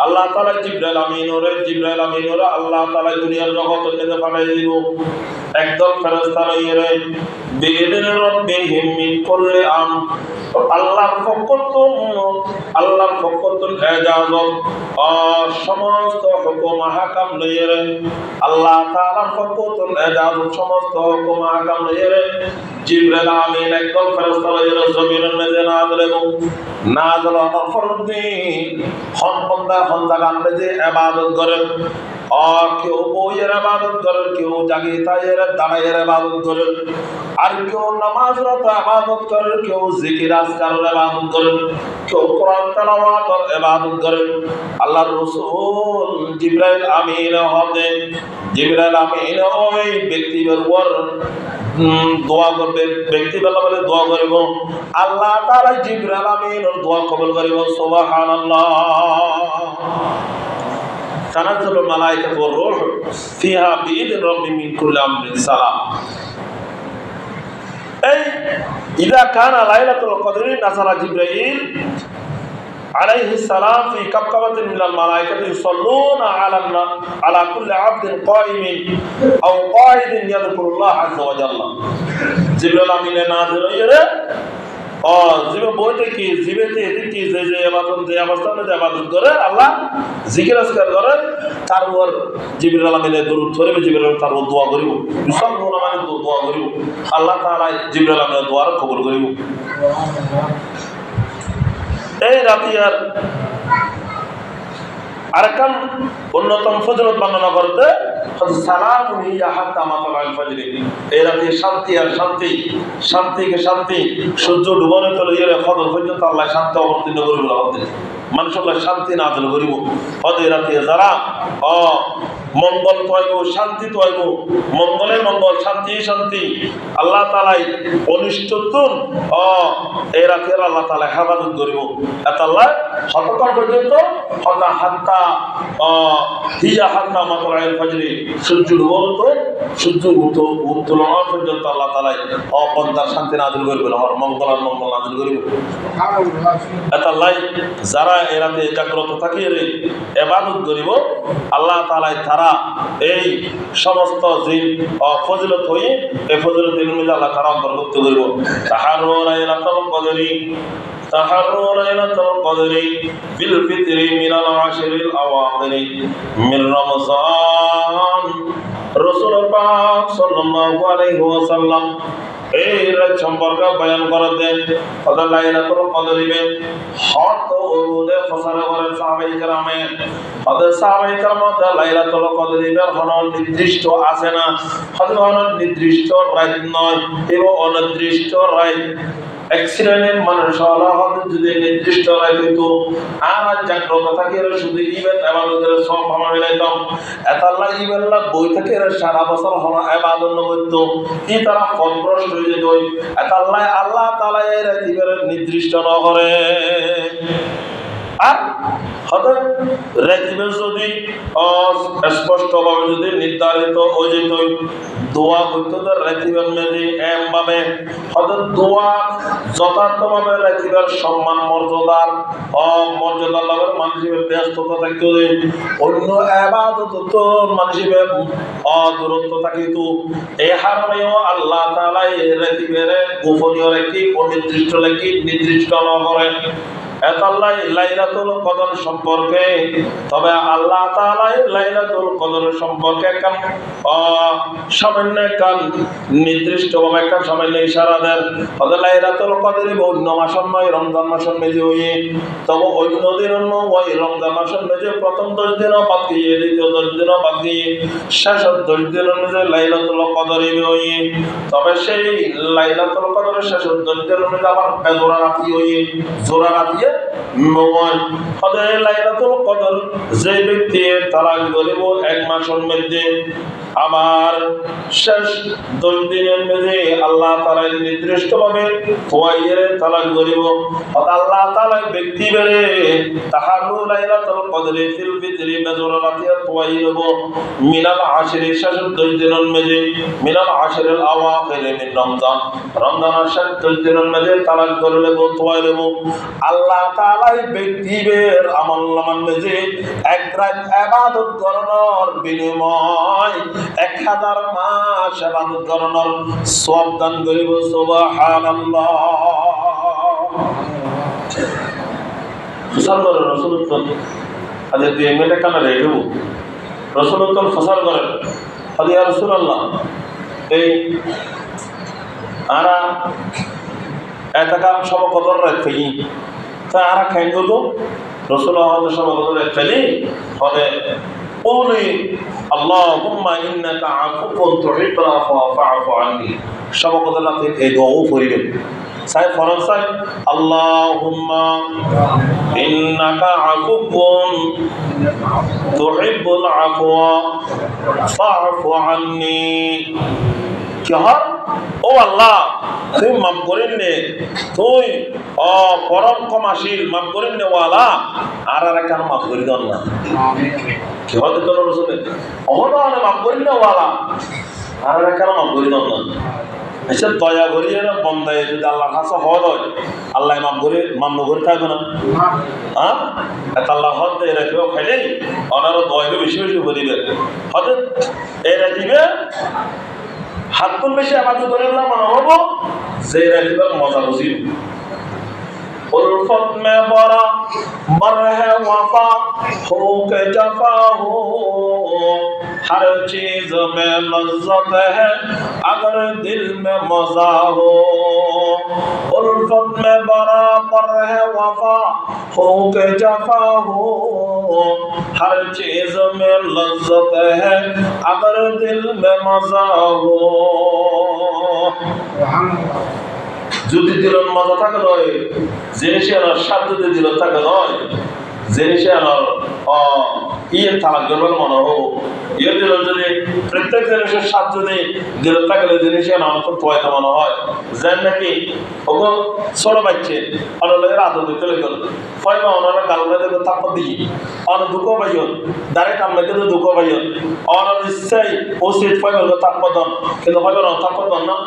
আল্লাহ তাআলা জিবরাইল আমিনুরে আল্লাহ তাআলা দুনিয়ার জগতের মধ্যে পাঠাই দিল একদল ফেরেশতা লইয়ে বিইذনি রাব্বিহিম মিন কুল্লি আমর। আল্লাহর পক্ষ থেকে ইজাজত সমস্ত হুকুম আহকাম লইয়ে আল্লাহ তাআলার পক্ষ থেকে ইজাজত সমস্ত হুকুম আহকাম লইয়ে জিবরাইল আমিন একদল ফেরেশতা লইয়ে জমিনের মধ্যে নাযিল হওয়ার ফরদিন হন্দা গানে যে ইবাদত করেন আর কেউ বইয়ের ইবাদত করেন, কেউ জাগি তাইয়ের দাঁড়াইয়ের ইবাদত করেন, আর কেউ নামাজরত ইবাদত করেন, কেউ জিকির আজকারের ইবাদত করেন, কেউ কোরআন তেলাওয়াতের ইবাদত করেন। আল্লাহর রাসূল জিবরাইল আমিন ওই ব্যক্তির উপর দোয়া করবে, ব্যক্তি বেলা বলে দোয়া করিব, আল্লাহ তাআলা জিবরাইল আমিনের দোয়া কবুল করিব। সুবহানাল্লাহ। তানাজ্জালুল মালাইকাতু ওয়ার রূহু ফিহা বিইذনি রাব্বিহিম মিন কুল্লি আমরিন সালাম। এই ইযা কানা লাইলাতুল কদরি নাযালা জিবরাইল আলাইহিস সালাম ফি কাবকাবাতিন মিনাল মালাইকাতি ইউসাল্লুনা আলা কুল্লি আবদিন কাইমিন আও কাইদিন ইয়াযকুরুল্লাহ আযজা ওয়া জাল্লা। জিবরাইল আমিনে নাযিল হইরে জিবে বইতে কি জিবেতে কি যে যে অবস্থানে ইবাদত করে আল্লাহ জিকির আজকার করে, তার উপর জিবরাইল আমিনে দরুদ পড়বে, জিবরাইল তার উপর দোয়া করিব, ইউসাল্লুনা মানে দোয়া করিব, আল্লাহ তাআলা জিবরাইল আমিনের দোয়া কবুল করিব। এই রাতিয়ার আরেকটা অন্যতম ফজিলত বর্ণনা করতে সালামুন হিয়া হাত্তা মাতলাল ফজর। এই রাতে শান্তি আর শান্তি সূর্য ডুবানো চলে গেলে ফজর পর্যন্ত আল্লাহ শান্তি অবতীর্ণ করিব, মানুষের শান্তি নাযিল করিব। হদে রাতে যারা মঙ্গল পাইব, শান্তি পাইব, মঙ্গলের মঙ্গল, শান্তি আল্লাহ তাআলাই অনিষ্টতুন এই রাতে আল্লাহ তাআলা হেফাজত করিব। এত আল্লাহ হতকাল পর্যন্ত হাত্তা হিয়া হাত্তা মাতলাল ফজর, সূর্য ডুবানো সূর্য উত্তোলন পর্যন্ত আল্লাহ তাআলা অপন্তার শান্তি নাযিল করিব, মঙ্গল নাযিল করিব। এত আল্লাহ যারা এই রাতে জাগ্রত থাকি ইবাদত করিব, আল্লাহ তাআলা তারা এই সমস্ত জিন ফজিলত হয়ে এই ফজিলতের মধ্যে আল্লাহ তাআলা অন্তর্ভুক্ত করিব। তাহারু লাইলাতুল কদরি বিল ফিতরি মিনাল আশরিল আওয়াখিরি মিন রমজান। রাসূল পাক সাল্লাল্লাহু আলাইহি ওয়াসাল্লাম এই রাত সম্পর্কে বয়ান করে দেন। লাইলাতুল কদরিবে হত ওরুদে ফসরে করে সাহাবায়ে কেরামে সাহাবায়ে কেরাম লাইলাতুল কদরিবে কোন নির্দিষ্ট আছে না, কোন নির্দিষ্ট রাত নয় এবং অনির্দিষ্ট রাত। এক শ্রেণীর মানুষ যদি নির্দিষ্ট রাত হইতো আর জাগ্রত থাকি শুধু ইবাদত ইবাদতের সব ভাবে মিলাইতাম, এত আল্লাহ ইবাদত বই থেকে সারা বছর হলো ইবাদত করতো, কি তারা ফলপ্রসূ হয়ে যেত। এত আল্লাহ তাআলা এর নির্দিষ্ট ন করে। আর হতে রাতিবে যদি স্পষ্টভাবে যদি নির্ধারিত হয়ে যেত দোয়া করতে তো রাতিবের মেঝে এমভাবে হতে দোয়া যথার্থভাবে রাতিবের সম্মান মর্যাদার মর্যাদা লাভের মানুষের ব্যস্ততা থাকতে অন্য এবাদত তো মানুষের দূরত্ব থাকিত এই হারণেও আল্লাহ তাআলা এই রাতিবের গোপনীয় রেখে অনির্দিষ্ট রেখে নির্দিষ্ট না করে এতাল্লাহ লাইলাতুল কদর সম্পর্কে তবে আল্লাহ তাআলা লাইলাতুল কদর সম্পর্কে একখান সামান্য একখান নির্দিষ্টভাবে একখান সামান্য ইশারা দেন তবে লাইলাতুল কদরে অন্য মাসের নয় রমজান মাসের মেঝে হয়ে তবে অন্য দিন অন্য ওই রমজান মাসের মেঝে প্রথম 10 দিনও বাদ দিয়ে দ্বিতীয় 10 দিনও বাদ দিয়ে শেষের 10 দিনের মেঝে লাইলাতুল কদরে হয়ে তবে সেই লাইলাতুল কদরের শেষের 10 দিনের মেঝে আবার বেজোড়া রাতি হয়ে জোড়া রাতি নয় হতে লাইলাতুল কদর যে ব্যক্তি তালাক বলিব এক মাসের মধ্যে আবার শেষ 10 দিনের মধ্যে আল্লাহ তাআলা নির্দিষ্টভাবে ওয়াইয়ের তালাক বলিব আল্লাহ তাআলা ব্যক্তি বেরে তাহারু লাইলাতুল কদরে ফিল ফিতরি বেজর রাতিয়া ওয়াইরব মিনাল আশরি শেষ 10 দিনের মধ্যে মিনাল আশরিল আওয়াখির মিন রমজান রমজানের শেষ 10 দিনের মধ্যে তালাক করলে ওয়াইরব আল্লাহ তাআলা ব্যক্তিদের আমলনামার মধ্যে এক রাত ইবাদত করার বিনিময় 1000 মাস ইবাদত করার সওয়াব দান করিব সুবহানাল্লাহ ফসল করে রাসূলুল্লাহ আজ দিয়ে মেলে কানা রেখব রাসূলুল্লাহ ফসল করেন আদি ইয়া রাসূলুল্লাহ এই আরা এতকাল সব কদর রাখতে তারা খাইন করবো রাসূলুল্লাহ আমাদের সব কদর রাখতে হবে قولي اللهم إنك عفو تحب العفو فاعف عني সব কদর রাখতে এই দোয়া পড়িবেন সাই ফরসাই আল্লাহুম্মা ইন্নাকা আফুউন তুহিব্বুল আফওয়া ফাআফু আন্নি কি হয় ও আল্লাহ তুই মাফ করেন নে তুই পরম ক্ষমাশীল মাফ করেন নে ওয়ালা আর কেন মাফ করে দেন না কি হতে তোর রসুল অহদান মাফ করেন নে ওয়ালা আর কেন মাফ করে দেন না এসে দয়া করিয়ে না বন্দায় যদি আল্লাহর কাছে হদ হয় আল্লাহ মাফ করে মান্য করে থাকবে না হ্যাঁ এত আল্লাহ হদ দিয়ে রেখেও খাইলেই ওনারও দয়াকে বেশি বেশি করিবে হতে এরা দিবে হাত তুল বেশি আবাদ করে না মনে হবো যে রাখিবার মজা বুঝিব उल्फत में बड़ा बर है वफा हो के जफा हो हर चीज में लज्जत है अगर दिल में मजा हो उल्फत में बड़ा बर है वफा हो के जफा हो हर चीज में लज्जत है अगर दिल में मजा हो যদি দিলের মজা থাকে নয় জিনিসে আনার স্বাদ যদি দিল থাকে নয় জিনিসে আনার ইয়ে তালাক করবার মনে হোক ইয়ে দিল যদি প্রত্যেক জিনিসের স্বাদ যদি দিল থাকলে জিনিসে আনার তো তোয়াইতে মনে হয় যেন নাকি ওগো ছোট বাচ্চে অনেক আদর দিতে লেগেল ফয়মা ওনারা গালুরা দেখে তাপ দিই অনেক দুঃখ পাইন ডাইরেক্ট আপনাকে তো দুঃখ পাইন অনেক নিশ্চয়ই উচিত ফয়মার তাপ দন কিন্তু ফয়মার তাপ দন না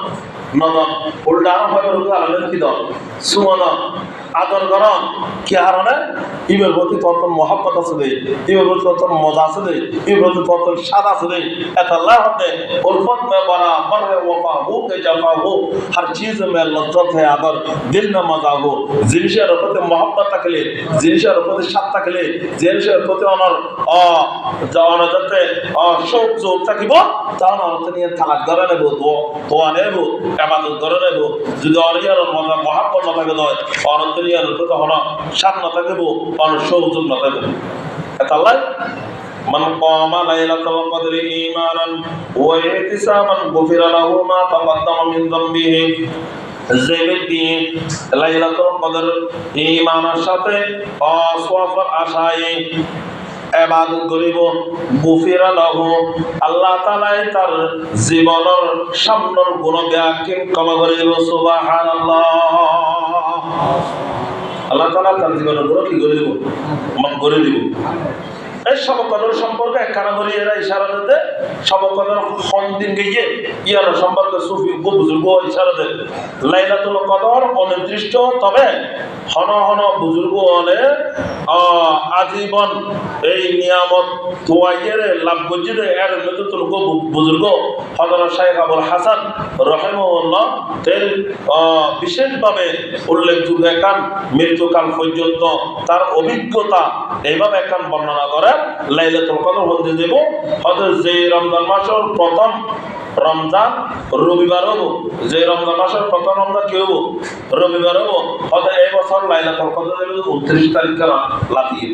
নদন উল্টা ফয়মার আলাদা কি দন সুমন আদর গরম কি হারণে ইবের প্রতি তত মহব্বত আছে দে ইবের প্রতি তত মজা আছে দে ইবের প্রতি তত স্বাদ আছে দে এত আল্লাহ হতে উলফত মে বড়া बर है वफा हो के जफा हो हर चीज में लज्जत है अगर दिल में मजा हो জিনিসের প্রতি মহব্বত থাকলে জিনিসের প্রতি স্বাদ থাকলে জিনিসের প্রতি অনর যাওয়ানো যাতে শোক যোগ থাকিব তাহলে অর্থ নিয়ে তালাক করে নেব দোয়া নেব ইবাদত করে নেব যদি অরিয়ার মজা মহব্বত না থাকে নয় অর্থ নিয়ে প্রতি হন স্বাদ না থাকিব অন শোক যোগ না থাকিব আল্লাহ من قام ليلة القدر إيمانا واحتسابا غفر له ما تقدم من ذنبه যে ব্যক্তি লাইলাতুল কদর ঈমানের সাথে সওয়াবের আশায় ইবাদত করিব গুফিরা লাহু আল্লাহ তাআলা তার জীবনের সামনের গুনাহকে ক্ষমা করে দিব সুবহানাল্লাহ আল্লাহ তাআলা তার জীবনের উপর কি করে দিব, মাফ করে দিব। এই শবে কদর সম্পর্কে একখানা করে এরা ইশারা দিতে শবে কদর কোন দিন গিয়ে ইয়ার সম্পর্কে সুফি বুজুর্গ ইশারা দেয় লাইলাতুল কদর অনির্দিষ্ট, তবে হন হন বুজুর্গ হলে আজীবন এই নিয়ামত তোয়াইয়ের লাভ গজিত এর মৃত্যুল বুজুর্গ হযরত শাইখ আবুল হাসান রাহিমাহুল্লাহ তেল বিশেষভাবে উল্লেখযোগ্য একান মৃত্যুকাল পর্যন্ত তার অভিজ্ঞতা এইভাবে একান বর্ণনা করে লাইলাতুল কদর হতে দেব হয়তো যে রমজান মাসের প্রথম রমজান রবিবার হবো, যে রমজান মাসের প্রথম রমজান কি হবো, রবিবার হবো, হয়তো এই বছর লাইলাতুল কদর দেব 29 তারিখে লাতিয়ে।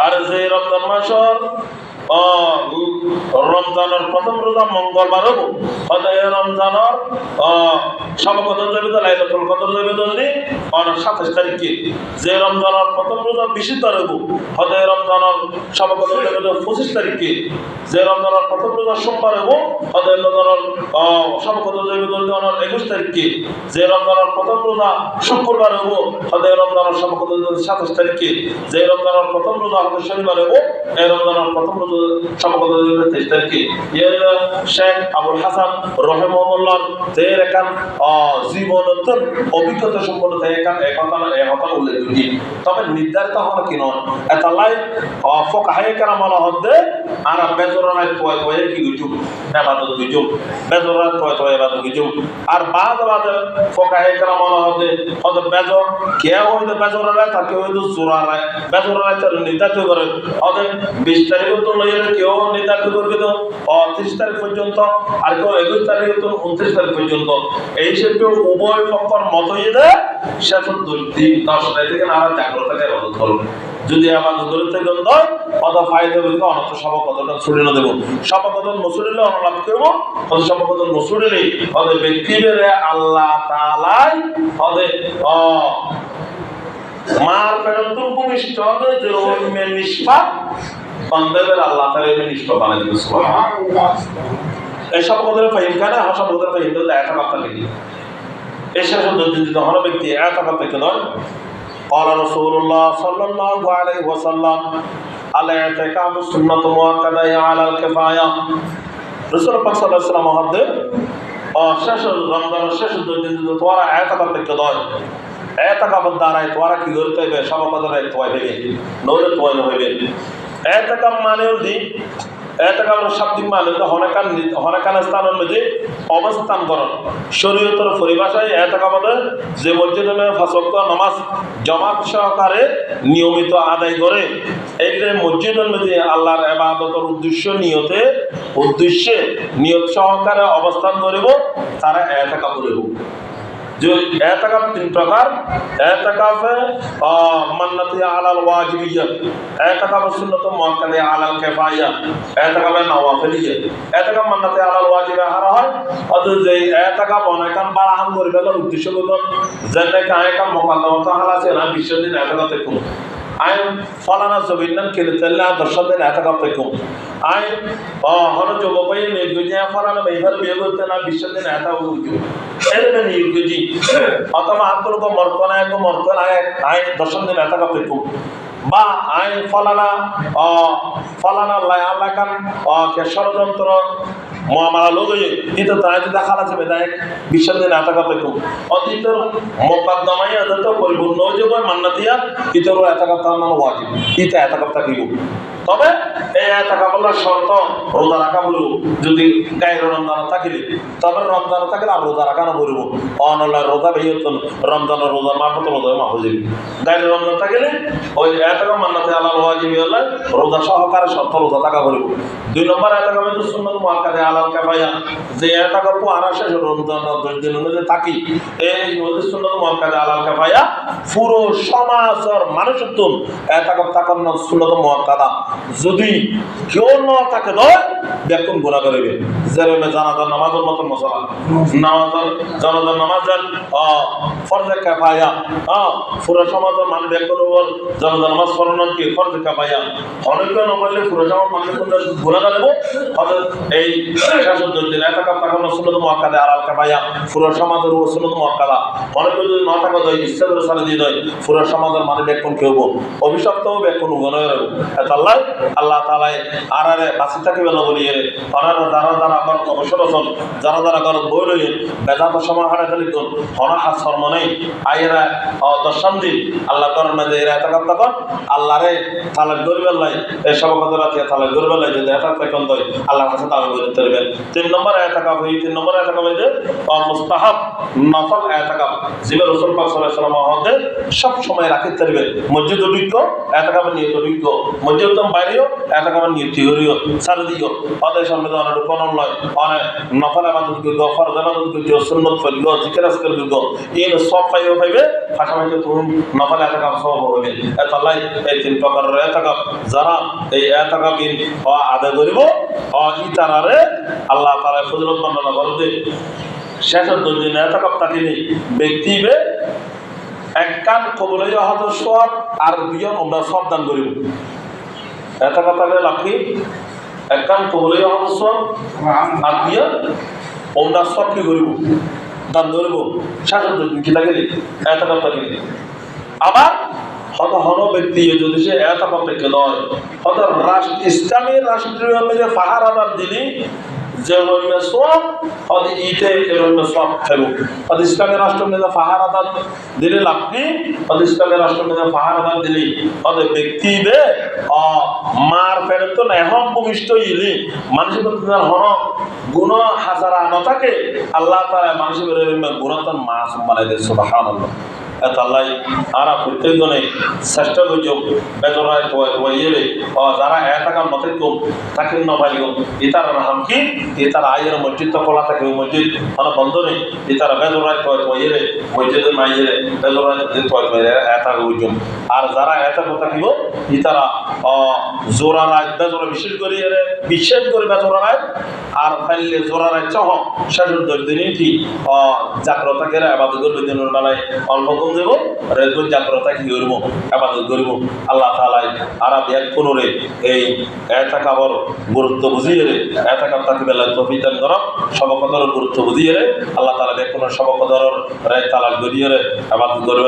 আর যে রমজান মাসের রমজানের প্রথম রোজা মঙ্গলবার হবো, হয়তো এই রমজানের শবে কদর দেবে তো লাইলাতুল কদর দেবে জলদি 27 তারিখে। যে রমজানের প্রথম রোজা বিশুদ্ধ হবো, হয়তো এই রমজানের শবে কদর দেবে 25 তারিখে। যে রমজানের প্রথম রোজা সোমবার হবো, হয়তো এই রমজানের শবে কদর দেবে জলদি 21 তারিখে। যে রমজানের প্রথম রোজা শুক্রবার হবো, হয়তো এই রমজানের শবে কদর দেবে 27 তারিখে। যে রমজানের প্রথম রোজা হয়তো শনিবার হবো, এই রমজানের প্রথম রোজা শবে কদর দেবে 23 তারিখে। শেখ আবুল হাসান রাহিমাহুল্লাহ তের একান জীবনোত্তর অভিজ্ঞতা সম্পন্ন একথা উল্লেখ করি। তবে নির্ধারিত হওয়া কি নয় এতালাই ফোকাহে কেরামলা হতে আর বেজরানায় তোয় তোয়ে কি গুজুম এবাদত গুজুম, বেজরানায় তোয় তোয়ে এবাদত গুজুম। আর বাজে ফোকাহে কেরামলা হতে হয়তো বেজর কেউ হয়তো বেজরানায় তাকে হয়তো জোরানায় বেজরানায় তার নির্ধারিত করে হয়তো 20 তারিখ তো লইয়ে কেউ নির্ধারিত করবে তো 30 তারিখ পর্যন্ত, আর কেউ 21 তারিখ তো 29 তারিখ পর্যন্ত। এই হিসেবে উভয় পক্ষের মত হয়ে দেয় শেষ 10 তারিখ থেকে না জাগ্রত থাকে এবাদত করবে। যদি আমাদের দূরে থেকে অত ফায়দা বলতে অনত শবে কদরটা ছুড়ে দেব, শবে কদর নছুড়িলে অনলাভ করব, অত শবে কদর নছুড়িলে ওদের ব্যক্তিদের আল্লাহ তাআলাই ওদের মার পেরন্ত ভূমিষ্ঠ হবে যে ওইমে নিষ্পাপ বান্দাদের আল্লাহ তাআলা এমনি নিষ্পাপ বানাই দিবে। সুবহানাল্লাহ। এই শবে কদরের ফাহিম কানে শবে কদরের ফাহিম দিলে একটা কথা লিখি এই শেষ যদি হলো ব্যক্তি একটা কথা থেকে নয়। قال رسول الله صلى الله عليه وسلم الاعتكاف سنة مؤكدة على الكفاية। رسول الله صلى الله عليه وسلم মহাদ্দে শেষ রমজানের শেষ দুই দিন যদি তোমরা এতাকাফ থেকে নয় এতাকাফের দ্বারাই তোমরা কি করতে হবে শবে কদরে তোয় হইবে নইলে তোয় হইবে। এতাকাফ মানে হল এতাকাফের শাব্দিক মানে হনেকান স্থানের মধ্যে অবস্থান করণ। শরীয়তের পরিভাষায় এতাকাফ যে মসজিদে 5 ওয়াক্ত নামাজ জামাত সহকারে নিয়মিত আদায় করে এইটা মসজিদের মধ্যে আল্লাহর ইবাদতের উদ্দেশ্যে নিয়ত সহকারে অবস্থান করিব তারা এতাকাফ করিব। যে এতাকাফ 3 প্রকার। এতাকাফে মান্নাতি আলাল ওয়াজিবিয়্যা, এতাকাফ সুন্নাত মুআক্কাদা আলাল কিফায়া, এতাকাফে নওয়াফিলিয়্যা। এতাকাফ মান্নাতি আলাল ওয়াজিবে হারা হয় অথচ যে এতাকাফ অনেকান বারাহাম করে ফেলার উদ্দেশ্য হলো যেটা কায়কাম মুকাদ্দামাত হালাছে না 20 দিন এতাকাফ থেকে আই ফলানা জবিনান কেলে তেলে 10 দিন এতাকাফ থেকে আই হলো যুবকই নির্গুজিয়া ফলানা বেভার বিয়ে করতে না 20 দিন এতাকাফ করতে এরবে নির্গুজি অথবা আত্মলোক মর্তনা এক মর্তনা আই 10 দিন এতাকাফ থেকে বা আই ফলানা লায়ালাকান কে ষড়যন্ত্র মুআমালা লগে ইতো তাই দেখা আছে বেদায় 20 দিন এতাকাফ থেকে অতীতের মুকদ্দমায় আদত পরিপূর্ণ হয়ে যাবে মান্নাতিয়া ইতর এতাকাফ তার নাম ওয়াজিব ইতা এতাকাফ থাকিব। তবে এই এতাকাফের শর্ত রোজা রাখা বলব যদি গায়ের রমজান থাকিলে তবে রমজান থাকলে আর রোজা রাখা না বলব অনলাইন রোজা বেয়তন রমজানের রোজা মারফত রোজা মাফ হয়ে যাবে। গায়ের রমজান থাকিলে ওই এতাকাফ মান্নাতি আলাল ওয়াজিব হলে রোজা সহকারে শর্ত রোজা থাকা বলব। 2 নম্বর এতাকাফ হচ্ছে সুন্নাত মুআক্কাদা আলাল কিফায়া, যে এতাকাফ আরা শেষ রমজানের 10 দিন অনুযায়ী থাকি এই হচ্ছে সুন্নাত মুআক্কাদা আলাল কিফায়া। পুরো সমাজের মানুষের এতাকাফ থাকার সুন্নাত মুআক্কাদা যদি কেউ না থাকে বেকুন গুণা করিবে যেরকম জানাজার নামাজের মতন মশলা নামাজের জানাজার নামাজের ফরজে কাফায়া পুরো সমাজের মানে বেকুন জানাজার নামাজ পড়ানোর কি ফরজে কাফায়া অনেকে নবলে পুরো সমাজ মানুষ গুণা করিব এই শাসক দিন এতকাপ তাকানো সুন্নত মুআক্কাদা আর আল কাফায়া পুরো সমাজের সুন্নত মুআক্কাদা অনেকে যদি না থাকা যায় ইচ্ছা করে সারা দিয়ে দেয় পুরো সমাজের মানে বেকুন কেউব অভিশপ্ত বেকুন গুণা করব আল্লাহ আল্লাহ তাআলা আর বাঁচি থাকিবে না বলিয়ে ওনারা যারা যারা আমার অবসর আছেন যারা যারা ঘর বই রইলেন বেদাত সময় হারা খালি কোন হনা হাত শর্ম নেই আইরা দর্শন দিন আল্লাহ করেন না যে এরা এতকাপ তখন আল্লাহরে তালাক গরিবের লাই এই সব কথা রাখে তালাক গরিবের লাই যদি এতকাপ তখন দেয় আল্লাহর কাছে তালাক গরিব করবেন 3 নম্বর এতকাপ হই 3 নম্বর এতকাপ হই যে মুস্তাহাব নফল এতকাপ জিবে রাসূল পাক সাল্লাল্লাহু আলাইহি ওয়াসাল্লাম হতে সব সময় রাখতে পারবে মসজিদ অভিজ্ঞ এতকাপের নিয়ত অভিজ্ঞ মসজিদ তো বাইরেও এতকাপের নিয়ত হরিও সার দিও ওদের সামনে তো অনেক কোন লয় অনেক নফল ইবাদত করব ফরজ ইবাদত করব সুন্নাত করব জিকির আজকার করব এই সব পাইবে পাশাপাশি তুমি নফল এতকাপ সব হবে আল্লাহ এই 3 প্রকারের এতকাপ যারা এই এতকাপিন আদায় করিব ইতারারে আল্লাহ তাআলা ফজিলত বর্ণনা করবে শেষের দিন এতকাপ থাকিনি ব্যক্তিবে এক কান কবুল হওয়ার সওয়াব আর দুইজন আমরা সব দান করিব এতকাপ তাহলে লাখি এক কান কবুল হওয়ার সওয়াব আর দুইজন আমরা সব কি করিব দান করিব শেষের দিন কি লাগে এতকাপ থাকিনি আবার হত হন ব্যক্তি যদি সে এতকাপ থেকে নয় হত রাষ্ট্র ইসলামী রাষ্ট্রীয় যে পাহাড় আদার দিলি যে রইমে সব অদি ইতে রইমে সব খাইব অদি ইসলামের রাষ্ট্র মেজা পাহাড় আদাত দিলে লাভনি অদি ইসলামের রাষ্ট্র মেজা পাহাড় আদাত দিলি অদি ব্যক্তি বে মার ফেরত তো এখন ভূমিষ্ঠ ইলি মানুষের হন গুণ হাজারা নথাকে আল্লাহ তাআলা মানুষের রইমে গুণতন মাস বানাই দেয় সুবহানাল্লাহ আল্লাহ আর প্রত্যেকজনে চেষ্টা করছ বেতরায় ইয়ে যারা এতকাল নথে কম তাকে নবাইল ইতার নাম কি ইতার আয়ের মসজিদ তো খোলা থাকে মসজিদ মানে বন্ধ নেই ইতারা বেতরায় ইয়ে মসজিদের মাইয়ে বেতরায় এতা উজম আর যারা এত কথা কিব ইতারা জোড়া রায় বেতরা বিশেষ করে বেতরা রায় আর ফাইলে জোড়া রায় চহ শেষের দিনই কি জাগ্রতা কেরা আবাদ করবে দিনের বেলায় অল্প দেব রেগুল জাগ্রতা কি করব আবাদত করব আল্লাহ তাআলা আরা ব্যাগ কোনরে এই এতকাবর গুরুত্ব বুঝিয়ে রে এতকাব তাকে বেলা তৌফিক দান করো সবকদর গুরুত্ব বুঝিয়ে রে আল্লাহ তাআলা ব্যাগ কোন সবকদর রায় তালাক করিয়ে রে আবাদত করবে